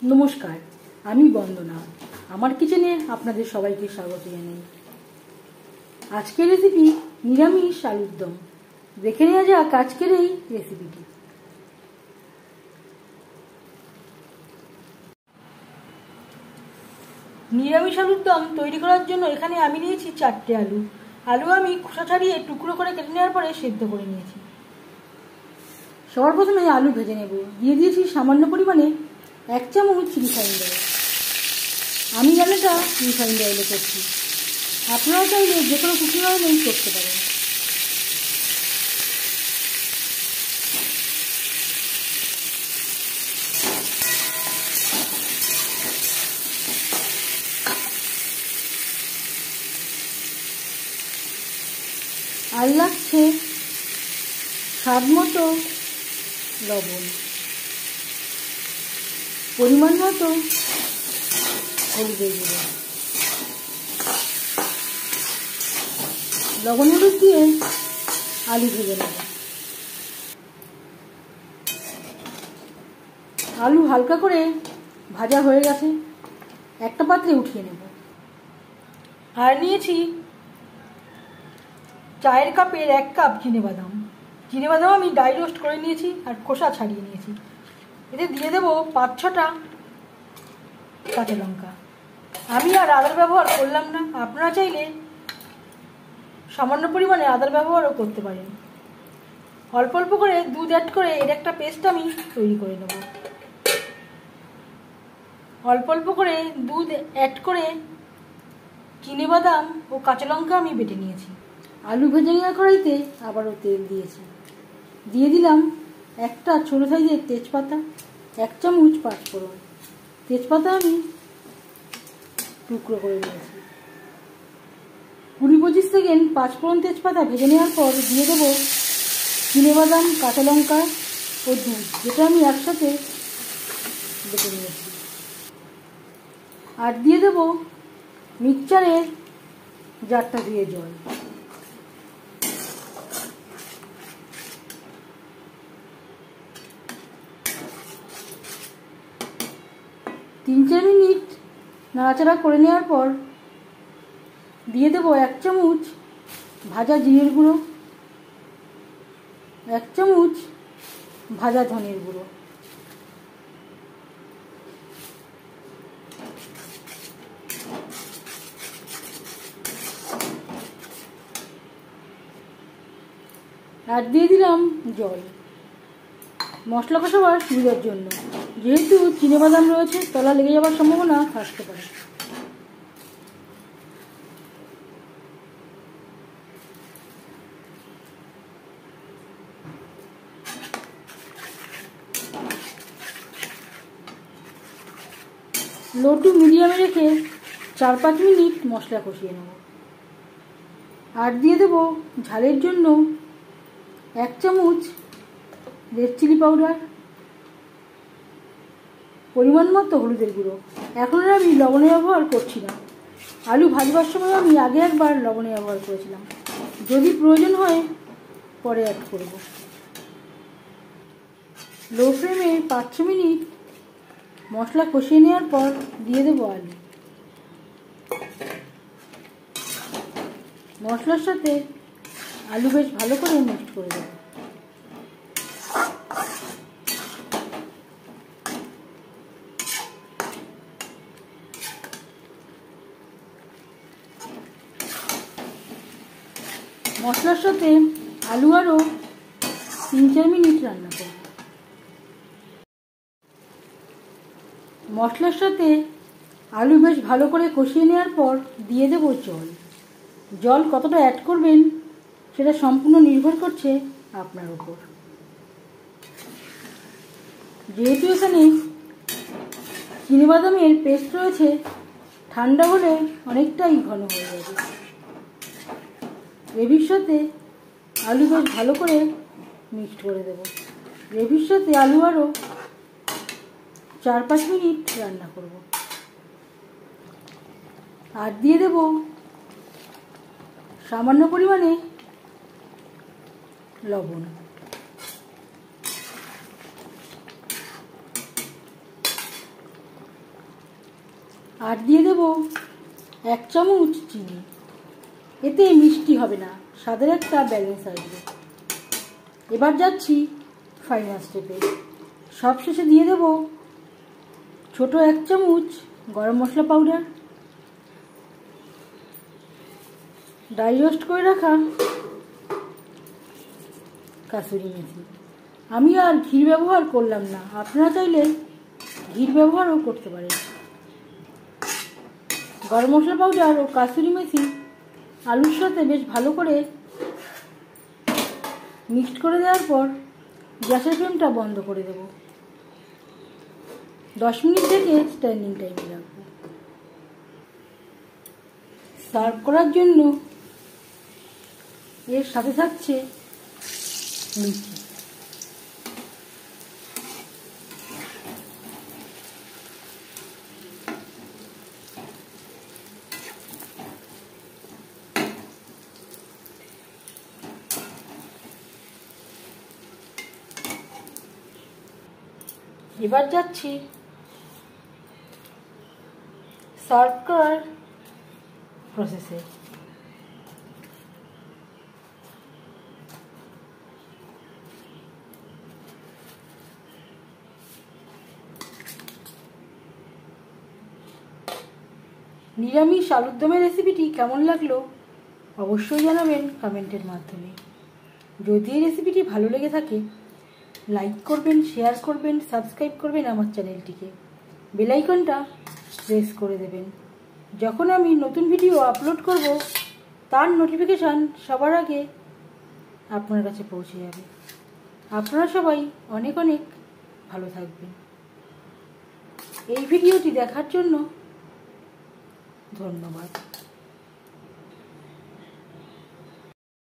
নমস্কার, আমি বন্দনা। আমার কিচেনে আপনাদের সবাইকে স্বাগত জানাই। আজকের রেসিপি নিরামিষ আলুর দম। দেখে নেওয়া যাক আজকের এই রেসিপিটি। নিরামিষ আলুর দম তৈরি করার জন্য এখানে আমি নিয়েছি 4টে আলু। আলু আমি খোসা ছাড়িয়ে টুকরো করে কেটে নেওয়ার পরে সেদ্ধ করে নিয়েছি। সবার প্রথমে আলু ভেজে নেব। দিয়ে দিয়েছি সামান্য পরিমাণে 1 চামচ রিফাইন্ড অয়েল। আমি রান্নাটা রিফাইন্ড অয়েলে করছি, আপনারা চাইলে যে কোনো কুকিং অয়েলেই করতে পারেন। আর লাগছে স্বাদ মতো লবণ, পরিমাণ মতো হলুদের গুঁড়ো। লবণ হলুদ দিয়ে আলু ভেজে নেব। আলু হালকা করে ভাজা হয়ে গেছে, একটা পাত্রে উঠিয়ে নেব। আর নিয়েছি চায়ের কাপের 1 কাপ চিনেবাদাম। চিনেবাদাম আমি ড্রাই রোস্ট করে নিয়েছি আর খোসা ছাড়িয়ে নিয়েছি। এতে দিয়ে দেবো 5-6টা কাঁচা লঙ্কা। আমি আর আদার ব্যবহার করলাম না, আপনারা চাইলে সামান্য পরিমাণে আদার ব্যবহারও করতে পারেন। অল্প অল্প করে দুধ অ্যাড করে এর একটা পেস্ট আমি তৈরি করে নেব। অল্প অল্প করে দুধ অ্যাড করে চিনেবাদাম ও কাঁচা লঙ্কা আমি বেটে নিয়েছি। আলু ভেজে নেওয়া কড়াইতে আবারও তেল দিয়েছি। দিয়ে দিলাম একটা ছোটো সাইজের তেজপাতা, 1 চামচ পাঁচফোড়ন। তেজপাতা আমি টুকরো করে নিয়েছি। 20-25 সেকেন্ড পাঁচফোড়ন তেজপাতা ভেজে নেওয়ার পর দিয়ে দেবো চিনেবাদাম, কাঁচা লঙ্কা ও দুধ, যেটা আমি একসাথে বেটে নিয়েছি। আর দিয়ে দেবো মিক্সচারের জারটা দিয়ে জল। তিন 4 মিনিট নাড়াচাড়া করে নেওয়ার পর দিয়ে দেবো 1 চামচ ভাজা জিরের গুঁড়ো, 1 চামচ ভাজা ধনের গুঁড়ো। আর দিয়ে দিলাম জল, মশলা কষাবার সুবিধার জন্য। যেহেতু চিনেবাদাম রয়েছে, তলা লেগে যাওয়ার সম্ভাবনা থাকতে পারে। লো টু মিডিয়ামে রেখে 4-5 মিনিট মশলা কষিয়ে নেব। আর দিয়ে দেবো ঝালের জন্য 1 চামচ রেড চিলি পাউডার, পরিমাণ মতো হলুদের গুঁড়ো। এখন আর আমি লবণের ব্যবহার করছি না। আলু ভাজবার সময় আমি আগে একবার লবণের ব্যবহার করেছিলাম, যদি প্রয়োজন হয় পরে অ্যাড করব। লো ফ্লেমে 5-6 মিনিট মশলা কষিয়ে নেওয়ার পর দিয়ে দেবো আলু। মশলার সাথে আলু বেশ ভালো করে মিক্সড করে দেবো। মশলার সাথে আলু আরও 3-4 মিনিট রান্না করব। মশলার সাথে আলু বেশ ভালো করে কষিয়ে নেওয়ার পর দিয়ে দেব জল। জল কতটা অ্যাড করবেন সেটা সম্পূর্ণ নির্ভর করছে আপনার উপর। যেহেতু এখানে চিনেবাদামের পেস্ট রয়েছে, ঠান্ডা হলে অনেকটাই ঘন হয়ে যাবে। গ্রেভির সাথে আলু বেশ ভালো করে মিক্সড করে দেব। গ্রেভির সাথে আলু আরও 4-5 মিনিট রান্না করব। আর দিয়ে দেব সামান্য পরিমাণে লবণ। আর দিয়ে দেব 1 চামচ চিনি। এতে মিষ্টি হবে না, স্বাদের একটা ব্যালেন্স আসবে। এবার যাচ্ছি ফাইনাল স্টেপে। সবশেষে দিয়ে দেব ছোট 1 চামচ গরম মশলা পাউডার, ড্রাই রোস্ট করে রাখা কাসুরি মেথি। আমি আর ঘি ব্যবহার করলাম না, আপনারা চাইলে ঘির ব্যবহারও করতে পারেন। গরম মশলা পাউডার ও কাসুরি মেথি আলুর সাথে বেশ ভালো করে মিক্সড করে দেওয়ার পর গ্যাসের ফ্লেমটা বন্ধ করে দেব। 10 মিনিট থেকে স্ট্যান্ডিং টাইমে রাখবো। সার্ভ করার জন্য এর সাথে থাকছে লুচি। এবার যাচ্ছি সার্ভ করার প্রসেসে। নিরামিষ আলুর দমের রেসিপিটি কেমন লাগলো অবশ্যই জানাবেন কমেন্টের মাধ্যমে। যদি এই রেসিপিটি ভালো লেগে থাকে লাইক করবেন, শেয়ার করবেন, সাবস্ক্রাইব করবেন আমার চ্যানেলটিকে, বেল আইকনটা প্রেস করে দেবেন। যখন আমি নতুন ভিডিও আপলোড করব তার নোটিফিকেশান সবার আগে আপনার কাছে পৌঁছে যাবে। আপনারা সবাই অনেক অনেক ভালো থাকবেন। এই ভিডিওটি দেখার জন্য ধন্যবাদ।